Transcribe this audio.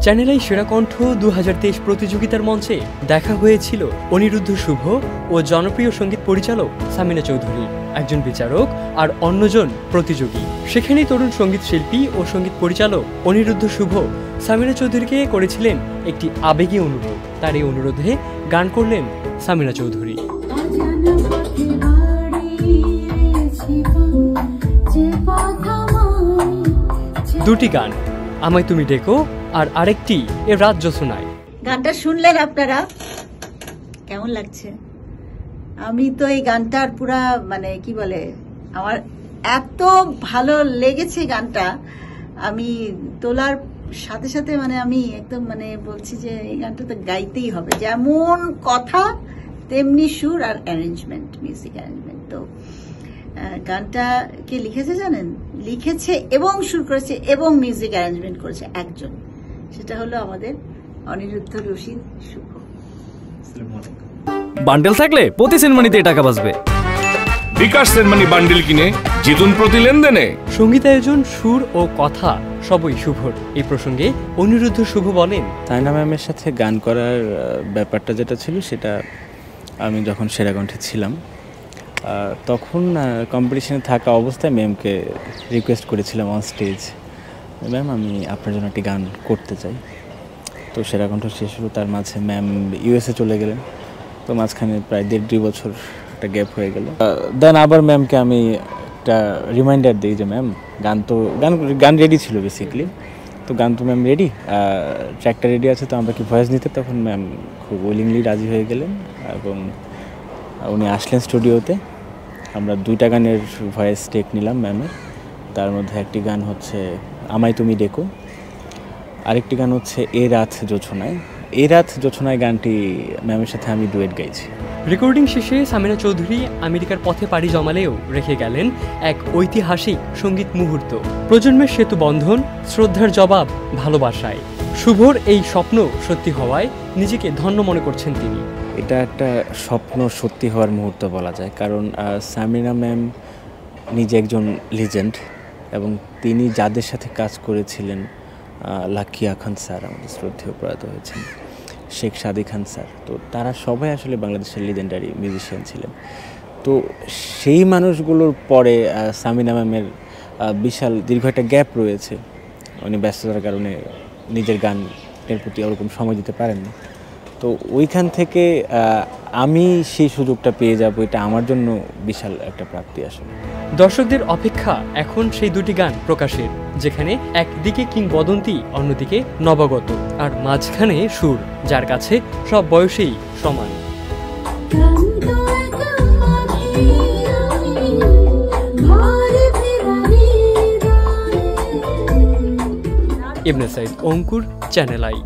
Channel I সেরা কণ্ঠ 2023 প্রতিযোগিতার মঞ্চে দেখা হয়েছিল অনিরুদ্ধ শুভ ও জনপ্রিয় সঙ্গীত পরিচালক সামিনা চৌধুরী, একজন বিচারক আর অন্যজন প্রতিযোগী। সেখানেই তরুণ সঙ্গীত শিল্পী ও সঙ্গীত পরিচালক অনিরুদ্ধ শুভ সামিনা চৌধুরীকে করেছিলেন একটি আবেগী অনুরোধ। তার এই অনুরোধে গান করলেন সামিনা চৌধুরী। দুটি গান, আমায় তুমি ডেকো আর আরেকটি এ রাত জ্যোৎস্নায়। গানটা শুনলেন আপনারা, কেমন লাগছে? আমি তো এই গানটার পুরা মানে কি বলে, আমার এত ভালো লেগেছে গানটা। আমি তোলার সাথে সাথে মানে আমি একদম মানে বলছি যে এই গানটা তো গাইতেই হবে, যেমন কথা তেমনি সুর আর অ্যারেঞ্জমেন্ট, মিউজিক অ্যারেঞ্জমেন্ট। তো গানটা কে লিখেছে জানেন? লিখেছে এবং সুর করেছে এবং মিউজিক অ্যারেঞ্জমেন্ট করেছে একজন, সেটা হলো আমাদের অনিরুদ্ধ রশিদ শুভ। বান্ডেল থাকলে প্রতি সেনমানিতে টাকা বাঁচবে। বিকাশ সেনমানি বান্ডেল কিনে জিতুন প্রতি লেনদেনে। সঙ্গীতায়োজন, সুর ও কথা সবই শুভর। এই প্রসঙ্গে অনিরুদ্ধ শুভ বলেন, তাইনা ম্যামের সাথে গান করার ব্যাপারটা যেটা ছিল, সেটা আমি যখন সেরা কণ্ঠে ছিলাম তখন কম্পিটিশনে থাকা অবস্থায় ম্যামকে রিকোয়েস্ট করেছিলাম অন স্টেজ, ম্যাম আমি আপনার জন্য একটি গান করতে চাই। তো সেরা কণ্ঠ শেষ হলো, তার মাঝে ম্যাম ইউএসএ চলে গেলেন। তো মাঝখানে প্রায় 1.5-2 বছর একটা গ্যাপ হয়ে গেল। দেন আবার ম্যামকে আমি একটা রিমাইন্ডার দিই যে ম্যাম গান রেডি ছিল বেসিক্যালি, তো গান তো ম্যাম রেডি, ট্র্যাকটা রেডি আছে, তো আমরা কি ভয়েস নিতে? তখন ম্যাম খুব উইলিংলি রাজি হয়ে গেলেন এবং উনি আসলেন স্টুডিওতে। আমরা 2টা গানের ভয়েস টেক নিলাম ম্যামের। তার মধ্যে একটি গান হচ্ছে আমায় তুমি ডেকো, আরেকটি গান হচ্ছে এ রাত জ্যোৎস্নায়। এ রাত জ্যোৎস্নায় গানটি ম্যামের সাথে আমি ডুয়েট গাইছি। রেকর্ডিং শেষে সামিনা চৌধুরী আমেরিকার পথে পাড়ি জমালেও রেখে গেলেন এক ঐতিহাসিক সঙ্গীত মুহূর্ত। প্রজন্মের সেতু বন্ধন, শ্রদ্ধার জবাব ভালোবাসায়। শুভর এই স্বপ্ন সত্যি হওয়ায় নিজেকে ধন্য মনে করছেন তিনি। এটা একটা স্বপ্ন সত্যি হওয়ার মুহূর্ত বলা যায়, কারণ সামিনা ম্যাম নিজে একজন লিজেন্ড এবং তিনি যাদের সাথে কাজ করেছিলেন, লাকিয়া খান স্যার আমাদের শ্রদ্ধেয় প্রয়াত হয়েছেন, শেখ সাদি খান স্যার, তো তারা সবাই আসলে বাংলাদেশের লিজেন্ডারি মিউজিশিয়ান ছিলেন। তো সেই মানুষগুলোর পরে সামিনা ম্যামের বিশাল দীর্ঘ একটা গ্যাপ রয়েছে। উনি ব্যস্ততার কারণে নিজের গানের প্রতি ওরকম সময় দিতে পারেননি। তো ওইখান থেকে আমি সেই সুযোগটা পেয়ে যাব, এটা আমার জন্য বিশাল একটা প্রাপ্তি আসলে। দর্শকদের অপেক্ষা এখন সেই দুটি গান প্রকাশের, যেখানে একদিকে কিংবদন্তি, অন্যদিকে নবাগত, আর মাঝখানে সুর, যার কাছে সব বয়সেই সমান। ইবনে সাইদ, অঙ্কুর, চ্যানেল আই।